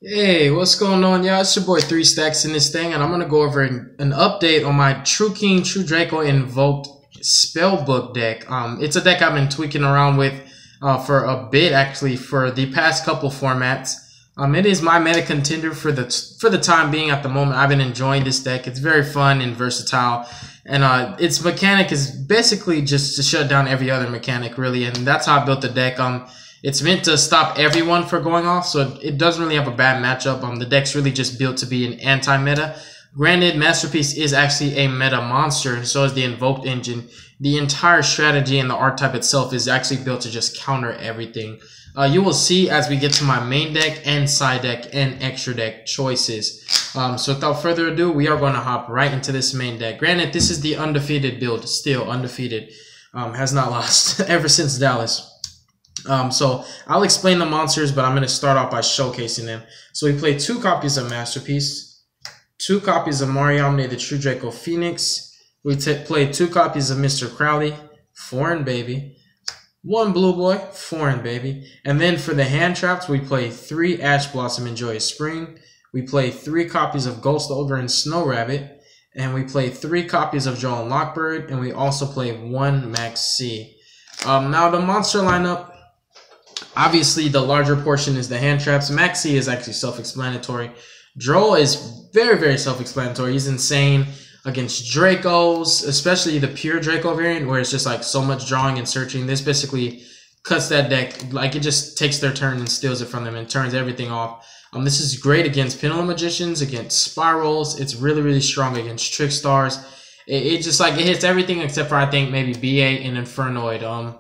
Hey, what's going on, y'all? It's your boy 3Stacks in this thing, and I'm gonna go over an update on my True King, True Draco Invoked Spellbook deck. It's a deck I've been tweaking around with for a bit, actually, for the past couple formats. It is my meta contender for the time being at the moment. I've been enjoying this deck. It's very fun and versatile, and its mechanic is basically just to shut down every other mechanic, really, and that's how I built the deck. It's meant to stop everyone from going off, so it doesn't really have a bad matchup. The deck's really just built to be an anti-meta. Granted, Masterpiece is actually a meta monster, and so is the Invoked engine. The entire strategy and the archetype itself is actually built to just counter everything. You will see as we get to my main deck and side deck and extra deck choices. So without further ado, we are going to hop right into this main deck. Granted, this is the undefeated build, still undefeated. Has not lost ever since Dallas. So I'll explain the monsters, but I'm going to start off by showcasing them. So we play 2 copies of Masterpiece, 2 copies of Mariamne the True Draco Phoenix. We play 2 copies of Mr. Crowley, foreign baby, 1 Blue Boy, foreign baby. And then for the hand traps, we play 3 Ash Blossom and Joyous Spring. We play 3 copies of Ghost Ogre and Snow Rabbit. And we play 3 copies of Joel and Lockbird. And we also play 1 Max C. Now the monster lineup, obviously, the larger portion is the hand traps. Maxi is actually self-explanatory. Droll is very, very self-explanatory. He's insane against Dracos, especially the pure Draco variant, where it's just like so much drawing and searching. This basically cuts that deck. Like, it just takes their turn and steals it from them and turns everything off. This is great against Pendulum Magicians, against Spirals. It's really, really strong against Trick Stars. It just like, it hits everything except for, I think, maybe BA and Infernoid.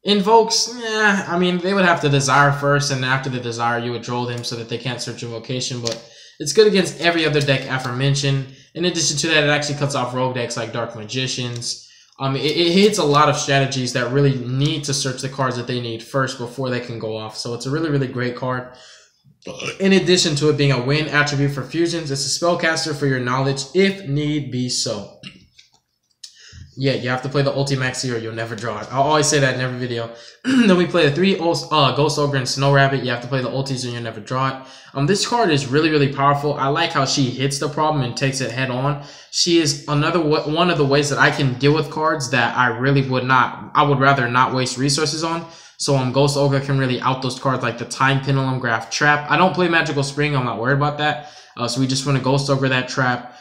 Invokes, I mean, they would have to desire first, and after the desire, you would draw them so that they can't search Invocation, but it's good against every other deck aforementioned. In addition to that, it actually cuts off rogue decks like Dark Magicians. It hits a lot of strategies that really need to search the cards that they need first before they can go off, so it's a really, really great card. In addition to it being a win attribute for fusions, it's a spellcaster for your knowledge if need be so. Yeah, you have to play the ulti maxi or you'll never draw it. I'll always say that in every video. Then we play the 3 Ghost Ogre and Snow Rabbit. You have to play the ultis and you'll never draw it. This card is really, really powerful. I like how she hits the problem and takes it head on. She is another one of the ways that I can deal with cards that I really would rather not waste resources on. So Ghost Ogre can really out those cards like the Time Pendulum, Graph Trap. I don't play Magical Spring. I'm not worried about that. So we just want to Ghost Ogre that trap.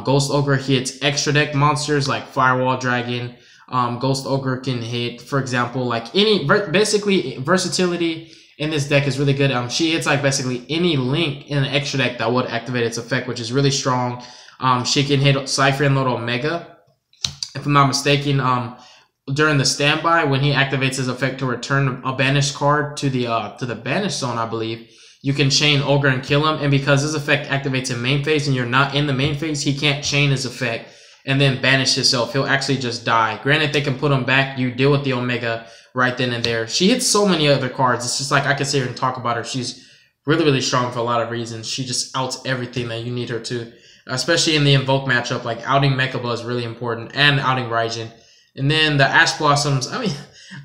Ghost Ogre hits extra deck monsters like Firewall Dragon. Ghost Ogre can hit, for example, like basically versatility in this deck is really good. She hits like basically any link in an extra deck that would activate its effect, which is really strong. She can hit Cypher and Lord Omega, if I'm not mistaken. During the standby, when he activates his effect to return a banished card to the banished zone, I believe, you can chain Ogre and kill him, and because his effect activates in main phase and you're not in the main phase, he can't chain his effect and then banish himself. He'll actually just die. Granted, they can put him back. You deal with the Omega right then and there. She hits so many other cards. It's just like I could sit here and talk about her. She's really, really strong for a lot of reasons. She just outs everything that you need her to, especially in the Invoke matchup. Like, outing Mechaba is really important, and outing Raijin. And then the Ash Blossoms, I mean,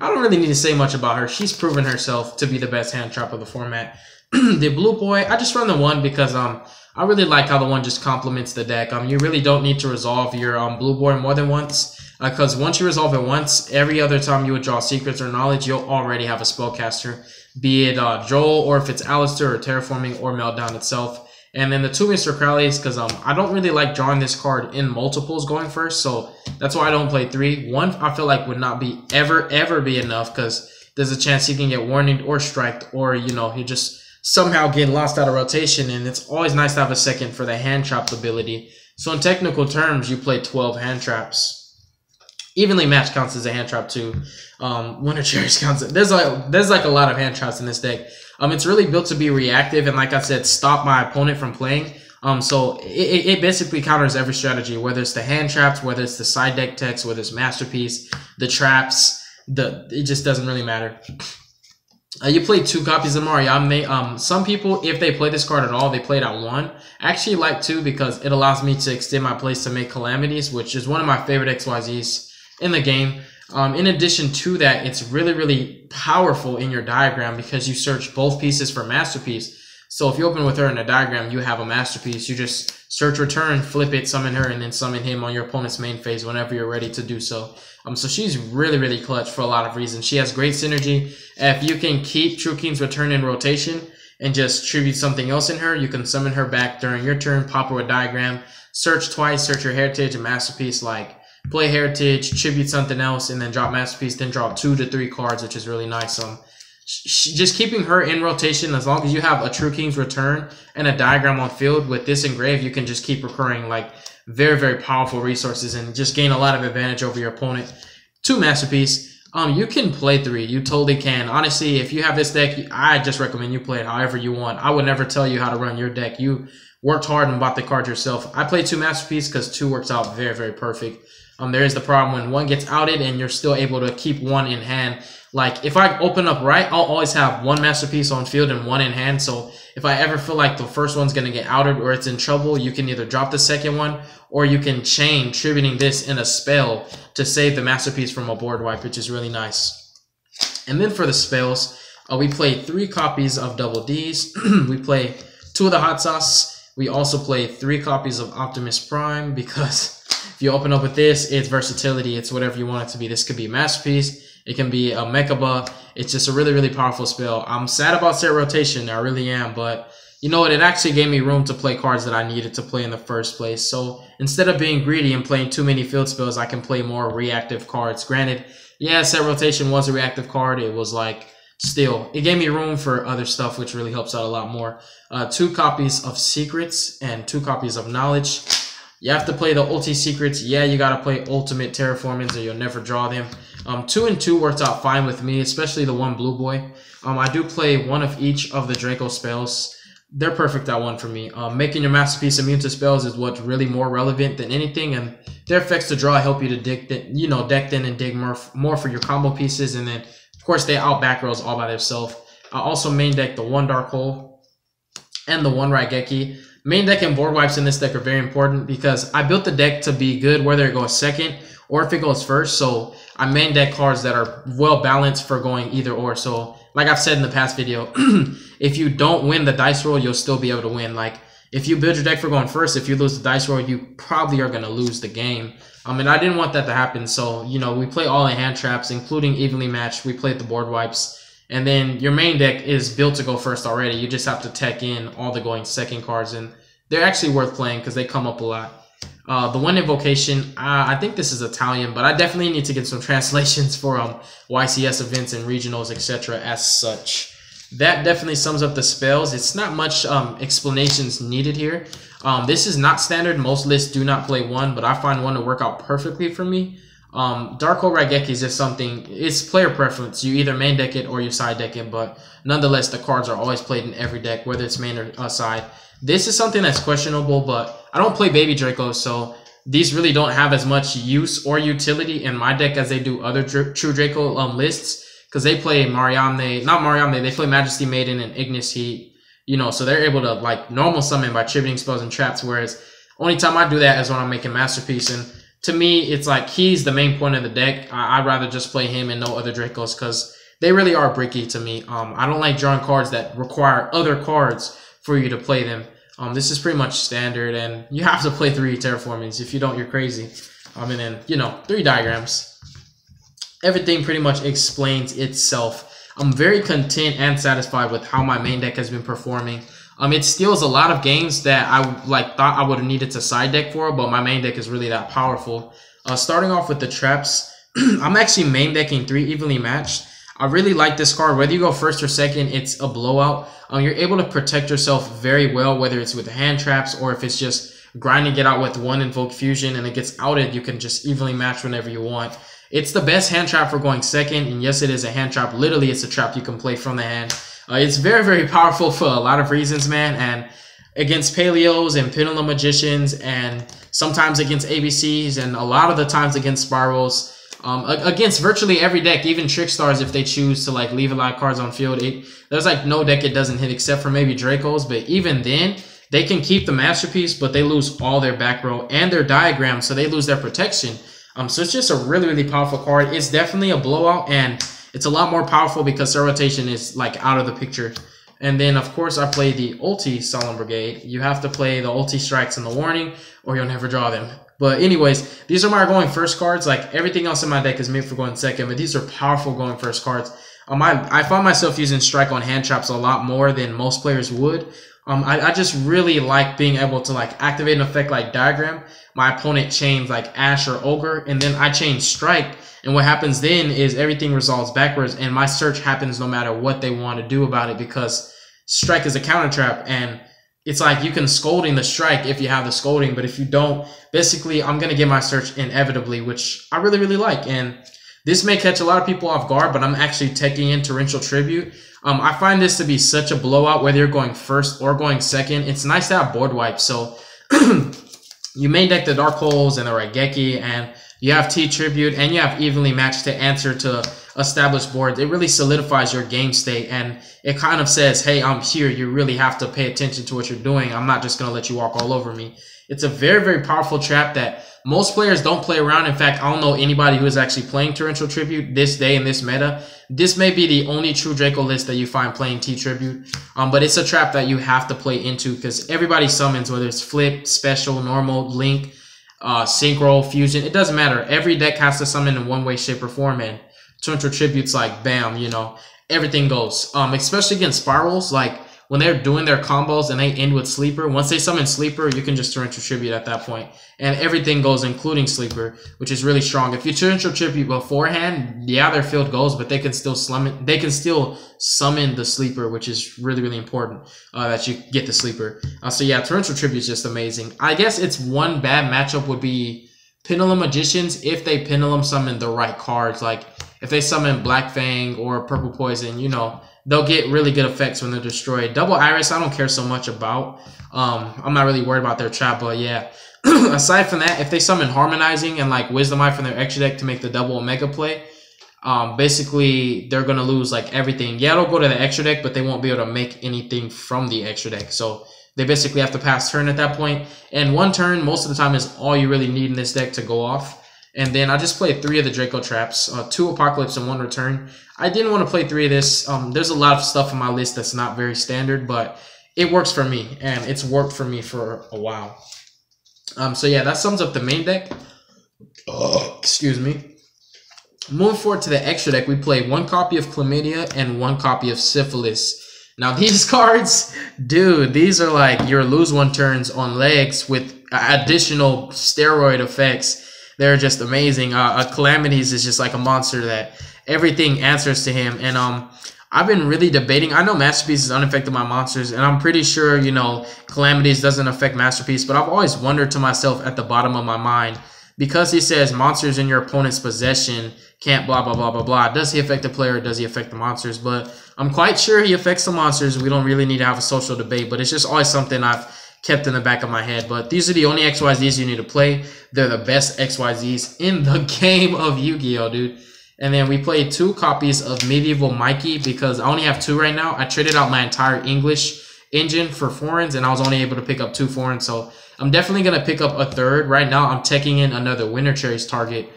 I don't really need to say much about her. She's proven herself to be the best hand trap of the format. The Blue Boy, I just run the 1 because I really like how the 1 just complements the deck. You really don't need to resolve your Blue Boy more than once, because once you resolve it once, every other time you would draw Secrets or Knowledge, you'll already have a spellcaster, be it Joel, or if it's Alistair or Terraforming or Meltdown itself. And then the 2 Mr. Crowleys, because I don't really like drawing this card in multiples going first, so that's why I don't play 3. 1 I feel like would not be ever be enough, because there's a chance he can get warninged or striked, or, you know, he just somehow get lost out of rotation, and it's always nice to have a second for the hand trap ability. So in technical terms, you play 12 hand traps. Evenly matched counts as a hand trap too. Winter Cherries counts. There's like a lot of hand traps in this deck. It's really built to be reactive and, like I said, stop my opponent from playing. So it basically counters every strategy, whether it's the hand traps, whether it's the side deck text, whether it's Masterpiece, the traps. It just doesn't really matter. You play 2 copies of Mariamne. Some people, if they play this card at all, they play it at 1. I actually like 2 because it allows me to extend my plays to make Calamities, which is one of my favorite XYZs in the game. In addition to that, it's really, really powerful in your diagram because you search both pieces for Masterpiece. So if you open with her in a diagram, you have a masterpiece. You just search return, flip it, summon her, and then summon him on your opponent's main phase whenever you're ready to do so. So she's really, really clutch for a lot of reasons. She has great synergy. If you can keep True King's Return in rotation and just tribute something else in her, you can summon her back during your turn, pop her a diagram, search twice, search her heritage and masterpiece, like play heritage, tribute something else, and then drop masterpiece, then drop 2 to 3 cards, which is really nice. Just keeping her in rotation, as long as you have a True King's Return and a diagram on field with this engraved, you can just keep recurring like very, very powerful resources and just gain a lot of advantage over your opponent. 2 masterpiece. You can play 3. You totally can. Honestly, if you have this deck, I just recommend you play it however you want. I would never tell you how to run your deck. You worked hard and bought the card yourself. I play 2 masterpiece because 2 works out very, very perfect. There is the problem when 1 gets outed and you're still able to keep 1 in hand. Like, if I open up right, I'll always have 1 masterpiece on field and 1 in hand. So if I ever feel like the first one's going to get outed or it's in trouble, you can either drop the second one or you can chain tributing this in a spell to save the masterpiece from a board wipe, which is really nice. And then for the spells, we play 3 copies of Double D's. We play 2 of the Hot Sauce. We also play 3 copies of Optimus Prime because if you open up with this, it's versatility. It's whatever you want it to be. This could be a masterpiece. It can be a Mechaba. It's just a really, really powerful spell. I'm sad about set rotation. I really am. But you know what? It actually gave me room to play cards that I needed to play in the first place. So instead of being greedy and playing too many field spells, I can play more reactive cards. Granted, yeah, set rotation was a reactive card. It was like, still, it gave me room for other stuff, which really helps out a lot more. 2 copies of Secrets and 2 copies of Knowledge. You have to play the Ulti Secrets. Yeah, you got to play Ultimate Terraformings or you'll never draw them. 2 and 2 worked out fine with me, especially the 1 Blue Boy. I do play 1 of each of the Draco spells. They're perfect at 1 for me. Making your masterpiece immune to spells is what's really more relevant than anything, and their effects to draw help you to deck in and dig more for your combo pieces, and then of course they out back rows all by themselves. I also main deck the 1 Dark Hole and the 1 Raigeki. Main deck and board wipes in this deck are very important because I built the deck to be good whether it goes second or if it goes first. So I main deck cards that are well balanced for going either or. So like I've said in the past video, if you don't win the dice roll, you'll still be able to win. Like if you build your deck for going first, if you lose the dice roll, you probably are going to lose the game. And I didn't want that to happen. So, you know, we play all in hand traps, including evenly matched. We played the board wipes. And then your main deck is built to go first already. You just have to tech in all the going second cards. And they're actually worth playing because they come up a lot. The 1 Invocation, I think this is Italian, but I definitely need to get some translations for YCS events and regionals, etc. as such. That definitely sums up the spells. It's not much explanations needed here. This is not standard. Most lists do not play 1, but I find 1 to work out perfectly for me. Dark Hole Raigeki is just something, it's player preference. You either main deck it or you side deck it, but nonetheless, the cards are always played in every deck, whether it's main or side. This is something that's questionable, but I don't play Baby Draco, so these really don't have as much use or utility in my deck as they do other True Draco lists, because they play they play Majesty Maiden and Ignis Heat, you know, so they're able to like normal summon by tributing spells and traps, whereas only time I do that is when I'm making Masterpiece, and to me, it's like he's the main point of the deck. I'd rather just play him and no other Dracos because they really are bricky to me. I don't like drawing cards that require other cards for you to play them. This is pretty much standard, and you have to play 3 Terraformings. If you don't, you're crazy. And then, you know, 3 diagrams. Everything pretty much explains itself. I'm very content and satisfied with how my main deck has been performing. It steals a lot of games that I thought I would have needed to side deck for, but my main deck is really that powerful. Starting off with the traps, I'm actually main decking 3 evenly matched. I really like this card. Whether you go first or second, it's a blowout. You're able to protect yourself very well, whether it's with hand traps or if it's just grinding it out with 1 Invoked Fusion and it gets outed, you can just evenly match whenever you want. It's the best hand trap for going second, and yes, it is a hand trap. Literally, it's a trap you can play from the hand. It's very, very powerful for a lot of reasons, man, and against Paleos and Pendulum Magicians and sometimes against ABCs and a lot of the times against Spirals. Against virtually every deck, even Trickstars, if they choose to like leave a lot of cards on field, there's like no deck it doesn't hit except for maybe Dracos, but even then, they can keep the Masterpiece, but they lose all their back row and their diagram, so they lose their protection. So it's just a really, really powerful card. It's definitely a blowout, and it's a lot more powerful because Cell Rotation is like out of the picture. And then, of course, I play the ulti Solemn Brigade. You have to play the ulti strikes and the warning, or you'll never draw them. But anyways, these are my going first cards. Like, everything else in my deck is made for going second, but these are powerful going first cards. I find myself using strike on hand traps a lot more than most players would. I just really like being able to like activate an effect like Diagram. My opponent chains like Ash or Ogre, and then I chain Strike. And what happens then is everything resolves backwards, and my search happens no matter what they want to do about it, because Strike is a counter trap, and it's like you can Scolding the Strike if you have the Scolding, but if you don't, basically I'm going to get my search inevitably, which I really, really like. And this may catch a lot of people off guard, but I'm actually taking in Torrential Tribute. I find this to be such a blowout, whether you're going first or going second. It's nice to have board wipe. So you main deck the Dark Holes and the Raigeki, and you have T-Tribute, and you have evenly matched to answer to established boards. It really solidifies your game state, and it kind of says, hey, I'm here. You really have to pay attention to what you're doing. I'm not just going to let you walk all over me. It's a very, very powerful trap that most players don't play around. In fact, I don't know anybody who is actually playing Torrential Tribute this day in this meta. This may be the only true Draco list that you find playing T-Tribute. But it's a trap that you have to play into, because everybody summons, whether it's Flip, Special, Normal, Link, Synchro, Fusion. It doesn't matter. Every deck has to summon in one way, shape, or form. And Torrential Tribute's like, bam, you know, everything goes. Especially against Spirals, like, when they're doing their combos and they end with Sleeper, once they summon Sleeper, you can just Torrential Tribute at that point. And everything goes, including Sleeper, which is really strong. If you Torrential Tribute beforehand, yeah, they're field goals, but they can still summon the Sleeper, which is really, really important that you get the Sleeper. So yeah, Torrential Tribute is just amazing. I guess it's one bad matchup would be Pendulum Magicians if they Pendulum summon the right cards. Like, if they summon Black Fang or Purple Poison, you know, they'll get really good effects when they're destroyed. Double Iris, I don't care so much about. I'm not really worried about their trap, but yeah. Aside from that, if they summon Harmonizing and like Wisdom Eye from their extra deck to make the double Omega play, basically they're going to lose like everything. Yeah, it'll go to the extra deck, but they won't be able to make anything from the extra deck. So they basically have to pass turn at that point. And one turn, most of the time, is all you really need in this deck to go off. And then I just played 3 of the Draco traps, 2 Apocalypse and 1 Return. I didn't want to play 3 of this. There's a lot of stuff on my list that's not very standard, but it works for me, and it's worked for me for a while. So yeah, that sums up the main deck. Excuse me. Moving forward to the extra deck, we play 1 copy of Chlamydia and 1 copy of Syphilis. Now these cards, dude, these are like your lose 1 turns on legs with additional steroid effects. They're just amazing. Calamities is just like a monster that everything answers to him. And I've been really debating. I know Masterpiece is unaffected by monsters, and I'm pretty sure, you know, Calamities doesn't affect Masterpiece, but I've always wondered to myself at the bottom of my mind, because he says monsters in your opponent's possession can't blah, blah, blah, blah, blah. Does he affect the player, or does he affect the monsters? But I'm quite sure he affects the monsters. We don't really need to have a social debate, but it's just always something I've kept in the back of my head. But these are the only XYZs you need to play. They're the best XYZs in the game of Yu-Gi-Oh, dude. And then we played 2 copies of Medieval Mikey, because I only have 2 right now. I traded out my entire English engine for foreigns, and I was only able to pick up 2 foreigns. So I'm definitely going to pick up a 3rd. Right now, I'm taking in another Winter Cherries target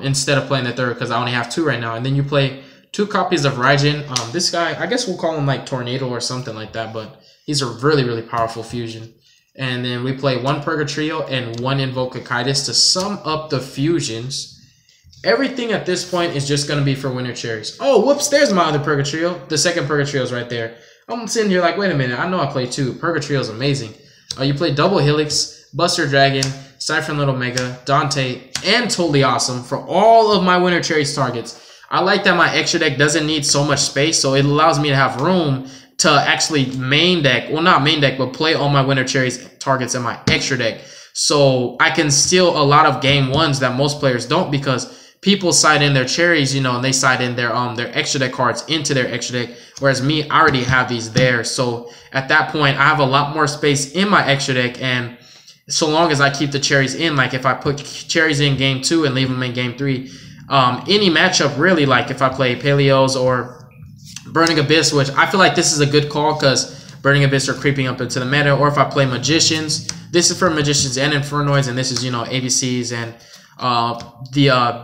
instead of playing the 3rd, because I only have 2 right now. And then you play 2 copies of Raijin. This guy, I guess we'll call him like Tornado or something like that, but he's a really, really powerful fusion. And then we play 1 Purgatrio and 1 Invoked Cocytus to sum up the fusions. Everything at this point is just going to be for Winter Cherries. Oh, whoops, there's my other Purgatrio. The second Purgatrio is right there. I'm sitting here like, wait a minute, I know I played 2. Purgatrio is amazing. You play Double Helix, Buster Dragon, Siphon Little Mega, Dante, and Totally Awesome for all of my Winter Cherries targets. I like that my extra deck doesn't need so much space, so it allows me to have room to actually main deck, well, not main deck, but play all my Winter Cherries targets in my extra deck. So I can steal a lot of game 1s that most players don't, because people side in their cherries, you know, and they side in their extra deck cards into their extra deck, whereas me, I already have these there. So at that point, I have a lot more space in my extra deck, and so long as I keep the cherries in, like if I put cherries in game 2 and leave them in game 3, any matchup really, like if I play Paleos or Burning Abyss, which I feel like this is a good call because Burning Abyss are creeping up into the meta, or if I play Magicians, this is for Magicians and Infernoids, and this is, you know, ABCs and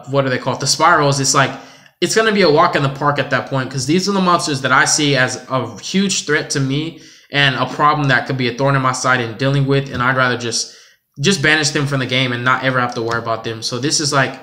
what are they called? The Spirals. It's like it's going to be a walk in the park at that point, because these are the monsters that I see as a huge threat to me and a problem that could be a thorn in my side in dealing with, and I'd rather just banish them from the game and not ever have to worry about them. So this is like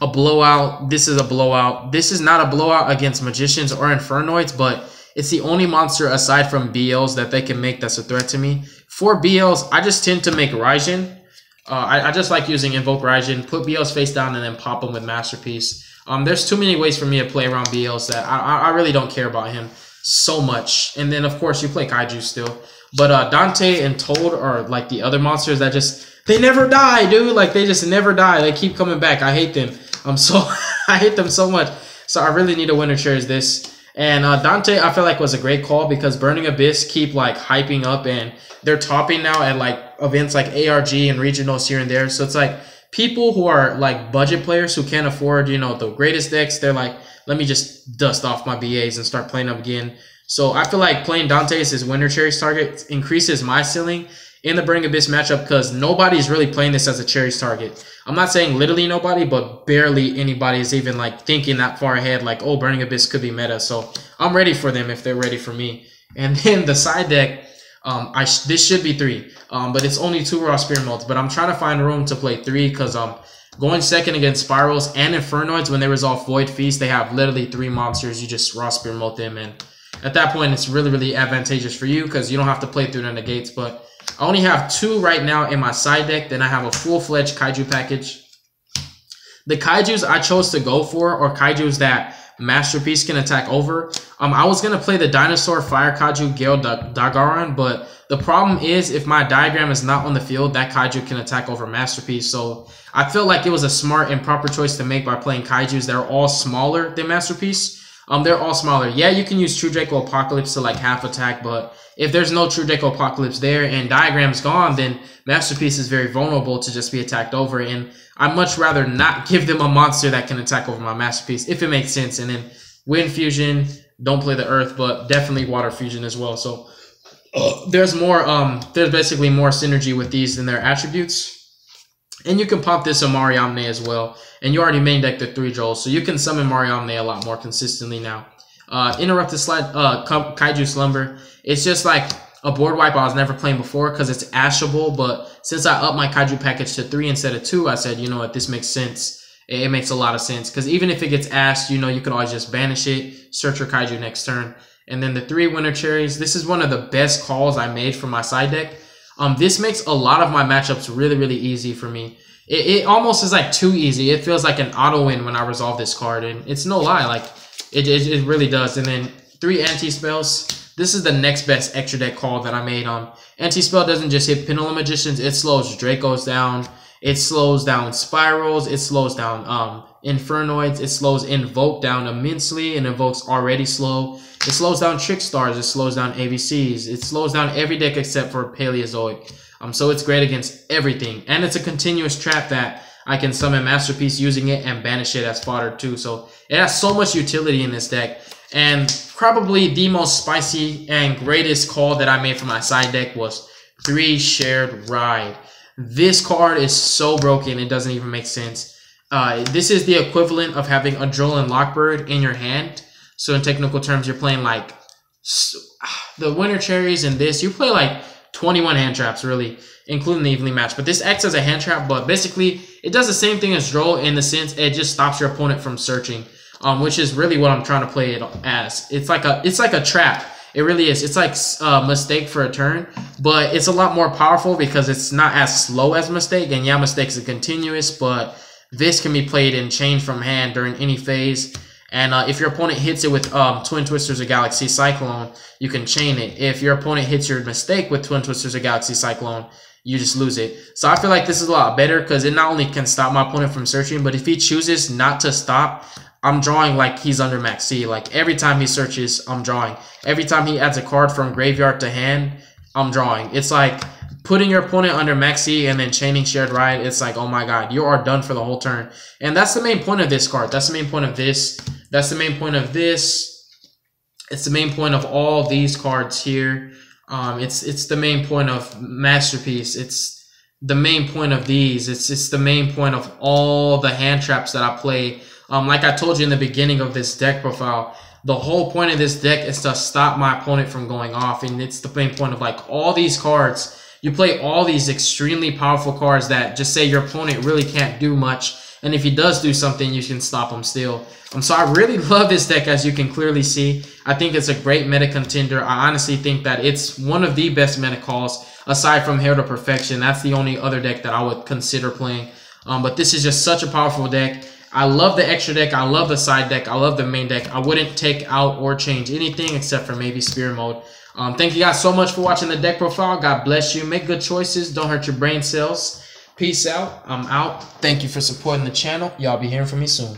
a blowout. This is a blowout. This is not a blowout against Magicians or Infernoids, but it's the only monster aside from BLs that they can make that's a threat to me. For BLs, I just tend to make Raijin. I just like using Invoke Raijin, put BLs face down, and then pop them with Masterpiece. There's too many ways for me to play around BLs that I really don't care about him so much. And then, of course, you play Kaiju still. But Dante and Toad are like the other monsters that they never die, dude. Like, they just never die. They keep coming back. I hate them. I hate them so much. So I really need a winner shares this. And Dante, I feel like was a great call because Burning Abyss keep like hyping up, and they're topping now at like events like ARG and regionals here and there. So it's like people who are like budget players who can't afford, you know, the greatest decks, they're like, let me just dust off my BAs and start playing them again. So I feel like playing Dante as his winner cherries target increases my ceiling in the Burning Abyss matchup because nobody's really playing this as a cherries target. I'm not saying literally nobody, but barely anybody is even like thinking that far ahead, like, oh, Burning Abyss could be meta. So I'm ready for them if they're ready for me. And then the side deck, this should be 3, but it's only 2 raw spear modes. But I'm trying to find room to play 3 because going second against Spirals and Infernoids, when they resolve Void Feast, they have literally 3 monsters. You just raw spear mode them, and at that point, it's really, really advantageous for you because you don't have to play through the negates. But I only have 2 right now in my side deck. Then I have a full-fledged Kaiju package. The Kaijus I chose to go for are Kaijus that Masterpiece can attack over. I was going to play the Dinosaur Fire Kaiju Gale Dagaran, but the problem is if my diagram is not on the field, that Kaiju can attack over Masterpiece. So I feel like it was a smart and proper choice to make by playing Kaijus that are all smaller than Masterpiece. They're all smaller. Yeah, you can use True Draco Apocalypse to like half attack, but if there's no True Draco Apocalypse there and Diagram's gone, then Masterpiece is very vulnerable to just be attacked over, and I'd much rather not give them a monster that can attack over my Masterpiece, if it makes sense. And then Wind Fusion, don't play the Earth, but definitely Water Fusion as well. So there's basically more synergy with these than their attributes. And you can pop this on Mariamne as well. And you already main decked the 3 Joels, so you can summon Mariamne a lot more consistently now. Interrupted Slide, Kaiju Slumber. It's just like a board wipe I was never playing before because it's ashable, but since I upped my Kaiju package to 3 instead of 2, I said, you know what, this makes sense. It makes a lot of sense because even if it gets ashed, you know, you could always just banish it, search your Kaiju next turn. And then the 3 Winter Cherries. This is one of the best calls I made for my side deck. This makes a lot of my matchups really, really easy for me. It almost is like too easy. It feels like an auto win when I resolve this card, and it's no lie, like it really does. And then 3 anti-spells. This is the next best extra deck call that I made. Anti-spell doesn't just hit Pendulum Magicians, it slows Dracos down, it slows down Spirals, it slows down Infernoids, it slows Invoke down immensely, and Invoke's already slow. It slows down Trickstars, it slows down ABCs, it slows down every deck except for Paleozoic. So it's great against everything. And it's a continuous trap that I can summon Masterpiece using it and banish it as fodder too. So it has so much utility in this deck. And probably the most spicy and greatest call that I made for my side deck was 3 Shared Ride. This card is so broken, it doesn't even make sense. This is the equivalent of having a Droll and Lockbird in your hand. So in technical terms, you're playing like the Winter Cherries and this. You play like 21 hand traps, really, including the evenly match. But this acts as a hand trap, but basically it does the same thing as Droll in the sense it just stops your opponent from searching, which is really what I'm trying to play it as. It's like a trap. It really is. It's like Mistake for a turn, but it's a lot more powerful because it's not as slow as Mistake. And yeah, Mistake's a continuous, but this can be played in chain from hand during any phase. And if your opponent hits it with Twin Twisters or Galaxy Cyclone, you can chain it. If your opponent hits your Mistake with Twin Twisters or Galaxy Cyclone, you just lose it. So I feel like this is a lot better because it not only can stop my opponent from searching, but if he chooses not to stop, I'm drawing like he's under max C. Like every time he searches, I'm drawing. Every time he adds a card from graveyard to hand, I'm drawing. It's like putting your opponent under max C and then chaining Shared Ride. It's like, oh my god, you are done for the whole turn. And that's the main point of this card. That's the main point of this. That's the main point of this. It's the main point of all these cards here. It's the main point of Masterpiece. It's the main point of these. It's the main point of all the hand traps that I play Like I told you in the beginning of this deck profile, the whole point of this deck is to stop my opponent from going off. And it's the main point of like all these cards. You play all these extremely powerful cards that just say your opponent really can't do much. And if he does do something, you can stop him still. So I really love this deck, as you can clearly see. I think it's a great meta contender. I honestly think that it's one of the best meta calls, aside from Hail to Perfection. That's the only other deck that I would consider playing. But this is just such a powerful deck. I love the extra deck. I love the side deck. I love the main deck. I wouldn't take out or change anything except for maybe Spear Mode. Thank you guys so much for watching the deck profile. God bless you. Make good choices. Don't hurt your brain cells. Peace out. I'm out. Thank you for supporting the channel. Y'all be hearing from me soon.